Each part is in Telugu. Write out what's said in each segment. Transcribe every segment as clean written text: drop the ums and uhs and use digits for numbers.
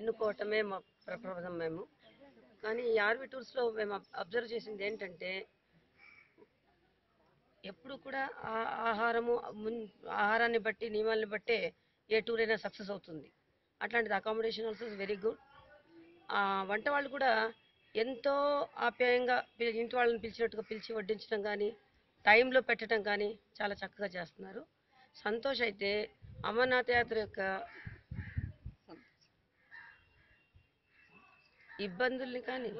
ఎన్నుకోవటమే మా ప్రప్రథం మేము. కానీ ఈ ఆర్వీ టూర్స్లో మేము అబ్జర్వ్ చేసింది ఏంటంటే ఎప్పుడు కూడా ఆహారాన్ని బట్టి నియమాల్ని బట్టే ఏ టూర్ అయినా సక్సెస్ అవుతుంది. అట్లాంటిది accommodation also is very good. వంట వాళ్ళు కూడా ఎంతో ఆప్యాయంగా ఇంటి వాళ్ళని పిలిచినట్టుగా పిలిచి వడ్డించడం కానీ టైంలో పెట్టడం కానీ చాలా చక్కగా చేస్తున్నారు. సంతోష్ అయితే అమర్నాథ్ యాత్ర యొక్క ఇబ్బందుల్ని కానీ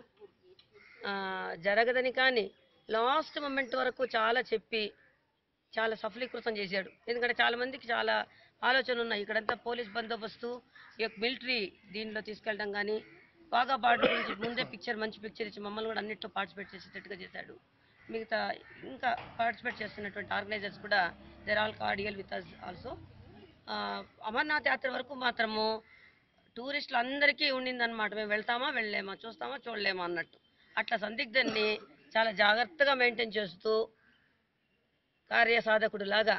జరగదని కానీ లాస్ట్ మూమెంట్ వరకు చాలా చెప్పి చాలా సఫలీకృతం చేశాడు. ఎందుకంటే చాలా మందికి చాలా ఆలోచనలు ఉన్నాయి. ఇక్కడంతా పోలీస్ బందోబస్తు, ఈ యొక్క మిలిటరీ దీనిలో తీసుకెళ్ళడం కానీ బాగా బార్డర్ గురించి ముందే మంచి పిక్చర్ ఇచ్చి మమ్మల్ని కూడా అన్నింటిలో పార్టిసిపేట్ చేసేటట్టుగా చేశాడు. మిగతా ఇంకా పార్టిసిపేట్ చేస్తున్నటువంటి ఆర్గనైజర్స్ కూడా they're all cordial with us also. Amarnath Yatra వరకు మాత్రము టూరిస్టులు అందరికీ ఉండిందనమాట. మేము వెళ్తామా వెళ్ళలేమా, చూస్తామా చూడలేమా అన్నట్టు. అట్లా సందిగ్ధాన్ని చాలా జాగ్రత్తగా మెయింటైన్ చేస్తూ కార్యసాధకుడు లాగా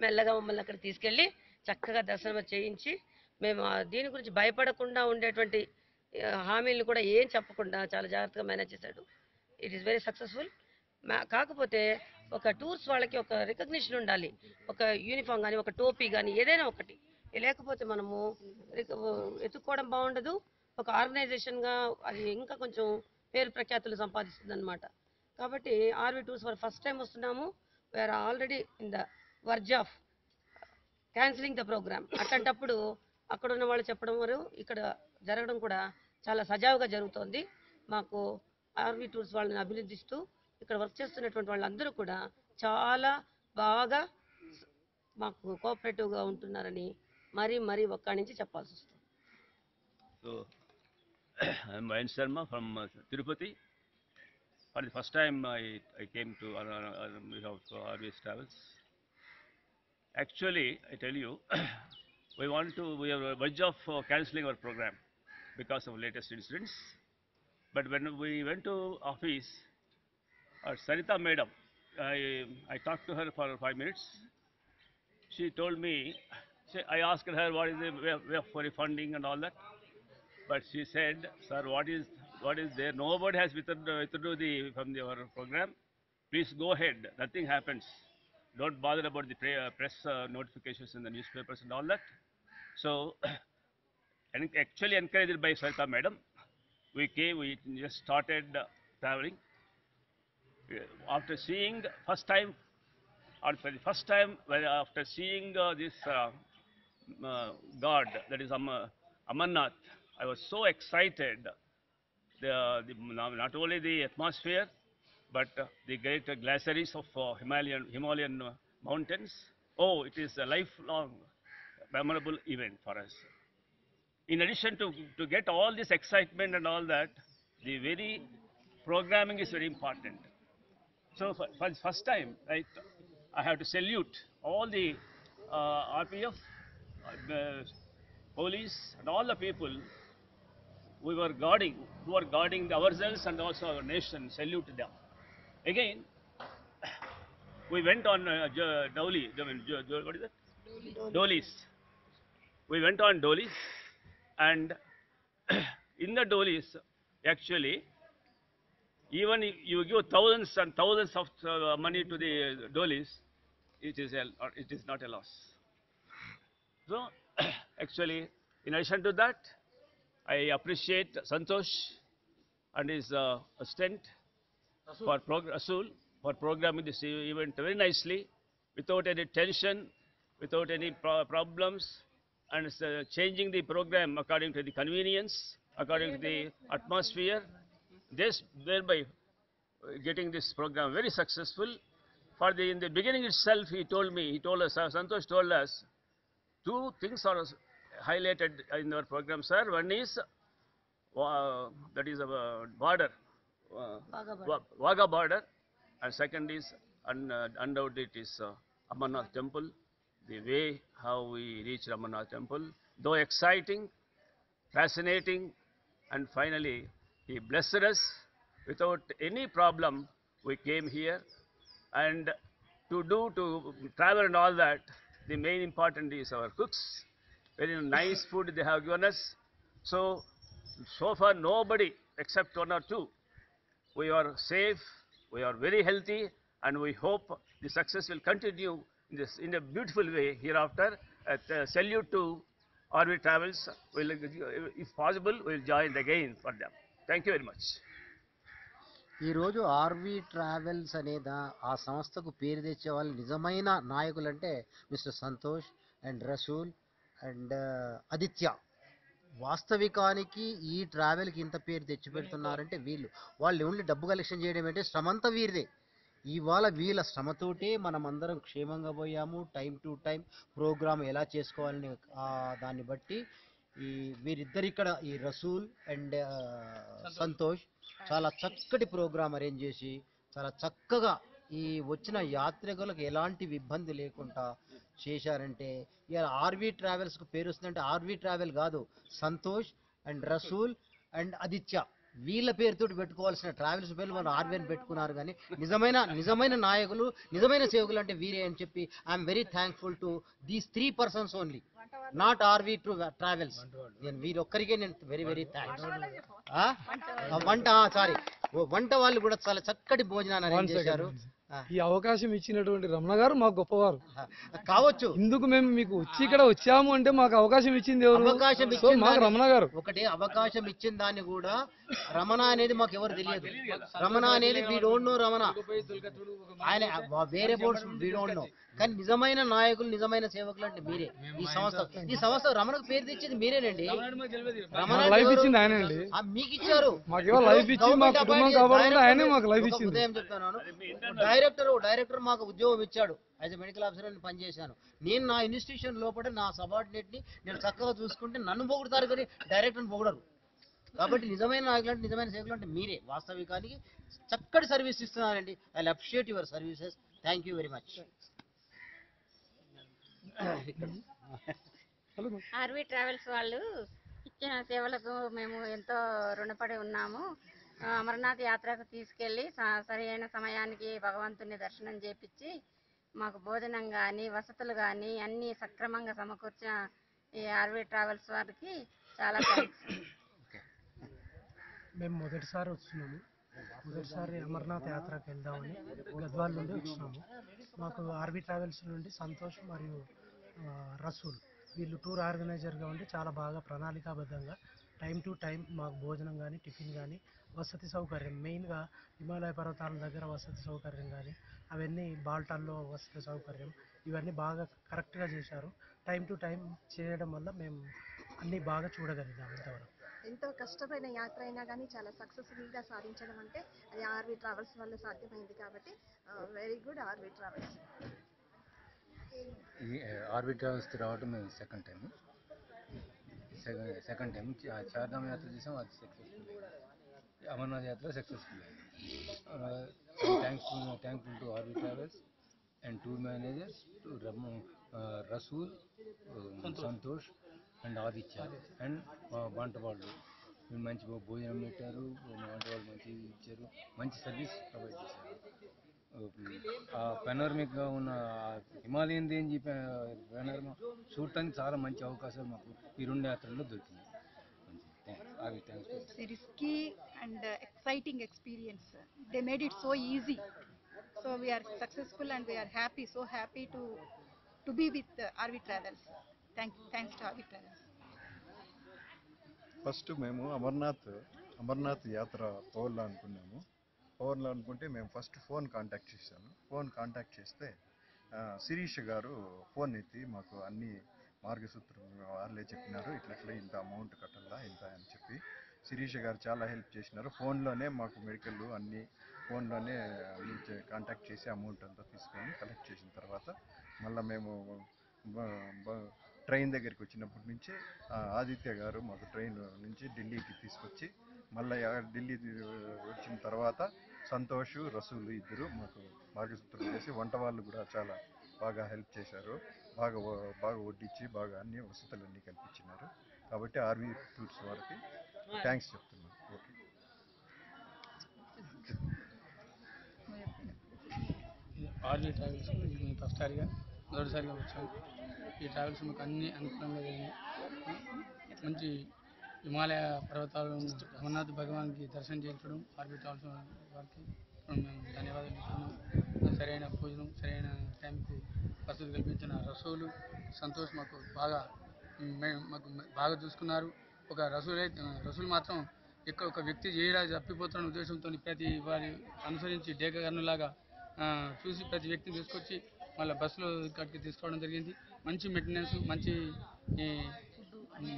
మెల్లగా మమ్మల్ని అక్కడ తీసుకెళ్ళి చక్కగా దర్శనం చేయించి మేము దీని గురించి భయపడకుండా ఉండేటువంటి హామీలను కూడా ఏం చెప్పకుండా చాలా జాగ్రత్తగా మేనేజ్ చేశాడు. It is very successful. కాకపోతే ఒక టూర్స్ వాళ్ళకి ఒక రికగ్నిషన్ ఉండాలి. ఒక యూనిఫామ్ కానీ ఒక టోపీ కానీ ఏదైనా ఒకటి లేకపోతే మనము ఎత్తుక్కోవడం బాగుండదు. ఒక ఆర్గనైజేషన్గా అది ఇంకా కొంచెం పేరు ప్రఖ్యాతులు సంపాదిస్తుంది అనమాట. కాబట్టి RV tours for first time వస్తున్నాము. We are already in the verge of cancelling the program. అట్లాంటప్పుడు అక్కడ ఉన్న వాళ్ళు చెప్పడం వరకు ఇక్కడ జరగడం కూడా చాలా సజావుగా జరుగుతోంది. మాకు ఆర్వీ టూర్స్ వాళ్ళని అభినందిస్తూ ఇక్కడ వర్క్ చేస్తున్నటువంటి వాళ్ళందరూ కూడా చాలా బాగా మాకు కోఆపరేటివ్గా ఉంటున్నారని మరీ ఒక్కడి నుంచి చెప్పాల్సి వస్తుంది. So, I'm Vayan Sharma from Tirupati. For the first time I came to RVS Travels. Actually, I tell you, we are on the verge of cancelling our program because of latest incidents. But when we went to office, Sarita madam, I talked to her for 5 minutes. She told me, I asked her what is the way for refunding and all that. But she said, sir, what is there? Nobody has withdraw from our program. Please go ahead. Nothing happens. Don't bother about the press notifications in the newspapers and all that. So, actually encouraged by Sarita madam, we just started traveling. After seeing first time, after seeing this God, that is Amarnath, I was so excited. Not only the atmosphere, but the great glaciers of Himalayan mountains. Oh, it is a lifelong memorable event for us. In addition to get all this excitement and all that, the very programming is very important. So for the first time, right, I have to salute all the RPF, police, and all the people who are guarding ourselves and also our nation. Salute them. Again, we went on Doli. What is that? Dolis. We went on Dolis, and in the Dolis, actually, even if you give thousands and thousands of money to the Dolis, it is not a loss. So, actually, in addition to that, I appreciate Santosh and his assistant Asul for programming this event very nicely, without any tension, without any problems, and changing the program according to the convenience, according to the atmosphere. This thereby getting this program very successful. In the beginning itself, Santosh told us, 2 things are highlighted in our program, sir. One is that is a border, Wagah border, and second is undoubtedly it is Amarnath temple. The way how we reached Amarnath temple, though exciting, fascinating, and finally he blessed us without any problem. We came here, and to travel and all that, the main important is our cooks. Very nice food they have given us. So far nobody except one or two. We are safe, we are very healthy, and we hope the success will continue in a beautiful way hereafter. Salute to RV Travels. We'll, if possible, we'll join again for them. Thank you very much. ఈరోజు ఆర్వి ట్రావెల్స్ ఆ సంస్థకు పేరు తెచ్చే వాళ్ళు నిజమైన నాయకులు అంటే mister Santosh and Rasool and Aditya. వాస్తవికానికి ఈ ట్రావెల్కి ఇంత పేరు తెచ్చిపెడుతున్నారంటే వాళ్ళు ఓన్లీ డబ్బు కలెక్షన్ చేయడం అంటే శ్రమంతా వీరిదే. ఇవాళ వీళ్ళ శ్రమతోటే మనం అందరం క్షేమంగా పోయాము. టైం టు టైం ప్రోగ్రామ్ ఎలా చేసుకోవాలని దాన్ని బట్టి వీరిద్దరు ఇక్కడ ఈ రసూల్ అండ్ సంతోష్ చాలా చక్కటి ప్రోగ్రామ్ అరేంజ్ చేసి చాలా చక్కగా ఈ వచ్చిన యాత్రికులకు ఎలాంటి ఇబ్బంది లేకుండా చేశారంటే ఇవాళ ఆర్వి ట్రావెల్స్కు పేరు వస్తుందంటే ఆర్వి ట్రావెల్ కాదు, సంతోష్ అండ్ రసూల్ అండ్ ఆదిత్య వీళ్ళ పేరుతో పెట్టుకోవాల్సిన ట్రావెల్స్ పేర్లు వాళ్ళు ఆర్వీని పెట్టుకున్నారు. కానీ నిజమైన నాయకులు, నిజమైన సేవకులు అంటే వీరే అని చెప్పి I'm very thankful to these 3 persons only, not RV travels. నేను వీరొక్కరికే నేను వెరీ థ్యాంక్స్. వంట వాళ్ళు కూడా చాలా చక్కటి భోజనాన్ని అరేంజ్ చేశారు. ఈ అవకాశం ఇచ్చినటువంటి రమణ గారు మాకు గొప్పవారు కావచ్చు. ఇందుకు మేము మీకు ఇక్కడ వచ్చాము అంటే మాకు అవకాశం ఇచ్చింది ఎవరు? మాకు రమణ గారు. ఒకటి అవకాశం ఇచ్చిన దాన్ని కూడా రమణ అనేది మాకు ఎవరు తెలియదు. రమణ అనేది వీ డోంట్ నో. రమణ ఆయన వేరే బోర్డ్స్ వీ డోంట్ నో. కానీ నిజమైన నాయకులు, నిజమైన సేవకులు అంటే మీరే. ఈ సంస్థ రమణకు పేరు తెచ్చేది మీరేనండి. లైఫ్ ఇచ్చింది ఆయనండి. మీకు ఇచ్చారు. లైఫ్ ఇచ్చి మా కుటుంబం కాబట్టి ఆయనే మాకు లైఫ్ ఇచ్చింది. ఉదయం చెప్తున్నాను, డైరెక్టర్ మాకు ఉద్యోగం ఇచ్చాడు. యాజ్ ఎ మెడికల్ ఆఫీసర్ అని పనిచేశాను. నేను నా ఇన్స్టిట్యూషన్ లోపల నా సబార్డినేట్ ని నేను చక్కగా చూసుకుంటే నన్ను పొగుడుతారు కానీ డైరెక్టర్ని పొగడరు. కాబట్టి నిజమైన నాయకులు అంటే, నిజమైన సేవకులు అంటే మీరే. వాస్తవికానికి చక్కటి సర్వీస్ ఇస్తున్నారండి. I appreciate your services. Thank you very much. RV travels వాళ్ళు ఇచ్చిన సేవలకు మేము ఎంతో రుణపడి ఉన్నాము. అమర్నాథ్ యాత్రకు తీసుకెళ్ళి సరైన సమయానికి భగవంతుని దర్శనం చేపించి మాకు భోజనం కానీ వసతులు కానీ అన్నీ సక్రమంగా సమకూర్చిన ఈ ఆర్వి ట్రావెల్స్ వారికి చాలా థ్యాంక్స్. మేము మొదటిసారి వస్తున్నాము. మొదటిసారి అమర్నాథ్ యాత్రకు వెళ్దామని గద్వాల్ నుండి వచ్చినాము. మాకు ఆర్వి ట్రావెల్స్ నుండి సంతోష్ మరియు రసూల్ వీళ్ళు టూర్ ఆర్గనైజర్గా ఉండి చాలా బాగా ప్రణాళికాబద్ధంగా టైం టు టైం మాకు భోజనం కానీ, టిఫిన్ కానీ, వసతి సౌకర్యం, మెయిన్గా హిమాలయ పర్వతాల దగ్గర వసతి సౌకర్యం కానీ, అవన్నీ బాల్టాల్లో వసతి సౌకర్యం, ఇవన్నీ బాగా కరెక్ట్గా చేశారు. టైం టు టైం చేయడం వల్ల మేము అన్నీ బాగా చూడగలిగాము. ఇంతవరకు ఎంతో కష్టమైన యాత్ర అయినా కానీ చాలా సక్సెస్ఫుల్గా సాధించడం అంటే అది ఆర్వి ట్రావెల్స్ వల్ల సాధ్యమైంది. కాబట్టి వెరీ గుడ్ ఆర్వి ట్రావెల్స్. ఈ ఆర్వి ట్రావెల్స్కి రావడం మేము సెకండ్ టైం చార్ధామ్ యాత్ర చేసాం, అది సక్సెస్ఫుల్. అమర్నాథ్ యాత్ర సక్సెస్ఫుల్ అయింది. Thankful to RV travels and tour managers Rasool, Santosh and Aditya and వంట వాళ్ళు మంచి భోజనం పెట్టారు. వంట వాళ్ళు మంచి ఇచ్చారు, మంచి సర్వీస్ ప్రొవైడ్ చేశారు. పెనోరమిక్గా ఉన్న హిమాలయన్ రేంజ్ పెనోరమా చూడటానికి చాలా మంచి అవకాశాలు మాకు ఈ 2 యాత్రల్లో దొరికింది. It's a risky and exciting experience. They made it so easy. So we are successful and we are happy, so happy to be with RV Travels. Thanks to RV Travels. First మేము అమర్నాథ్ యాత్ర పోవాలనుకుంటే మేము ఫస్ట్ ఫోన్ కాంటాక్ట్ చేశాను. ఫోన్ కాంటాక్ట్ చేస్తే శిరీష్ గారు ఫోన్ ఎత్తి మాకు అన్ని మార్గసూత్రం వాళ్ళే చెప్పినారు, ఇట్లా ఇంత అమౌంట్ కట్టాలా ఇంత అని చెప్పి శిరీష్ గారు చాలా హెల్ప్ చేసినారు. ఫోన్లోనే మాకు మెడికల్ అన్నీ ఫోన్లోనే కాంటాక్ట్ చేసి అమౌంట్ అంతా తీసుకొని కలెక్ట్ చేసిన తర్వాత మళ్ళీ మేము ట్రైన్ దగ్గరికి వచ్చినప్పటి నుంచి ఆదిత్య గారు మాకు ట్రైన్ నుంచి ఢిల్లీకి తీసుకొచ్చి మళ్ళీ ఢిల్లీ వచ్చిన తర్వాత సంతోష్, రసూలు ఇద్దరు మాకు మార్గసూత్రం చేసి వంట వాళ్ళు కూడా చాలా బాగా హెల్ప్ చేశారు. బాగా వడ్డించి బాగా అన్ని వసతులన్నీ కల్పించినారు. కాబట్టి ఆర్వి టూర్స్ వారికి థ్యాంక్స్ చెప్తున్నాను. ఓకే. ఆర్వి ట్రావెల్స్ మేము మొదటిసారిగా వచ్చాము. ఈ ట్రావెల్స్ మాకు అన్ని అనుకూలంగా మంచి హిమాలయ పర్వతాలు ఉన్న అమర్నాథ్ భగవాన్కి దర్శనం చేయించడం ఆర్బీ ట్రావెల్స్ వారికి మేము ధన్యవాదాలు ఇస్తున్నాం. సరైన భోజనం సరైన టైంకు వసతి కల్పించిన రసూలు సంతోష్ మాకు బాగా చూసుకున్నారు. ఒక రసూలు మాత్రం ఇక్కడ ఒక వ్యక్తి చేయడా తప్పిపోతున్న ఉద్దేశంతో ప్రతి వారి అనుసరించి డేకగన్నులాగా చూసి ప్రతి వ్యక్తిని తీసుకొచ్చి మళ్ళీ బస్సులో ఇక్కడికి తీసుకోవడం జరిగింది. మంచి మెయింటెనెన్స్,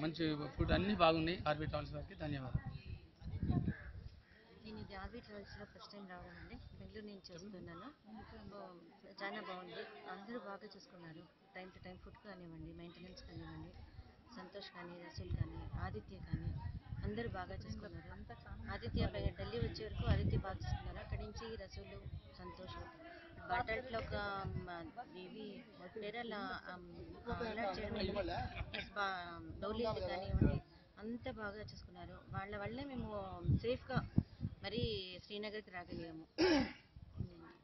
మంచి ఫుడ్ అన్నీ బాగున్నాయి. ఆర్బీ ట్రావెల్స్ వారికి ధన్యవాదాలు. నేను ఇది ఆర్బీ ట్రావెల్స్లో ఫస్ట్ టైం రావడం అండి. బెంగళూరు నుంచి వస్తున్నాను. చాలా బాగుంది. అందరూ బాగా చూసుకున్నారు. టైం టు టైం ఫుడ్ కానివ్వండి, మెయింటెనెన్స్ కానివ్వండి, సంతోష్ కానీ, రసూల్ కానీ, ఆదిత్య కానీ అందరూ బాగా చూసుకున్నారు. ఆదిత్య ఢిల్లీ వచ్చే వరకు ఆదిత్య బాగా చూసుకున్నారు. అక్కడి నుంచి రసూలు, సంతోష్ బాటల్లో ఒక ఇవి వేరేల అలర్ట్ చేయడం డౌలీలు కానివ్వండి అంత బాగా చూసుకున్నారు. వాళ్ళ వల్లే మేము సేఫ్గా మరి శ్రీనగర్కి రాగలిగాము.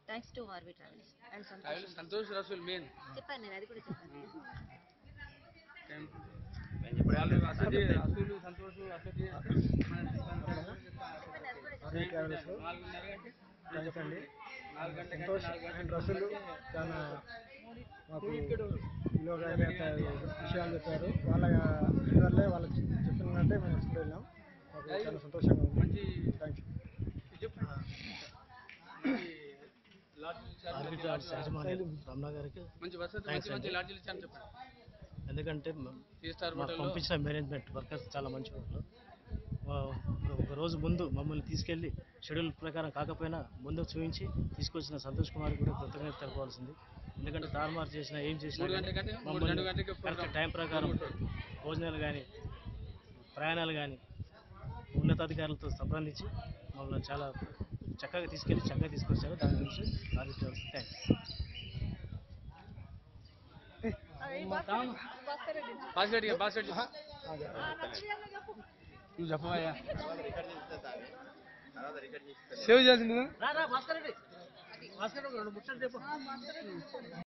Thanks to RB travels and Santosh Rasool main చెప్పాను, నేను అది కూడా చెప్పాను. థ్యాంక్స్ అండి. సంతోష్ అండ్ రసూలు చాలా మాకు విషయాలు చెప్పారు. వాళ్ళ వల్లే వాళ్ళకి చెప్పినట్టే మేము వస్తూ వెళ్ళాం. మాకు చాలా సంతోషంగా ఉంది. Thank you. రమణ గారికి ఎందుకంటే పంపించిన మేనేజ్మెంట్ వర్కర్స్ చాలా మంచి వాళ్ళు. ఒక రోజు ముందు మమ్మల్ని తీసుకెళ్ళి షెడ్యూల్ ప్రకారం కాకపోయినా ముందు చూపించి తీసుకొచ్చిన సంతోష్ కుమార్ కూడా కృతజ్ఞత తెలపాల్సింది. ఎందుకంటే తారుమారు చేసినా ఏం చేసినా మమ్మల్ని కరెక్ట్ టైం ప్రకారం భోజనాలు కానీ ప్రయాణాలు కానీ ఉన్నతాధికారులతో సంప్రదించి మమ్మల్ని చాలా చక్కగా తీసుకొచ్చారు. దాని గురించి ఆర్బీ ట్రావెల్స్ థ్యాంక్స్. నువ్వు చెప్పవయ్యా సేవ్ చేసింది.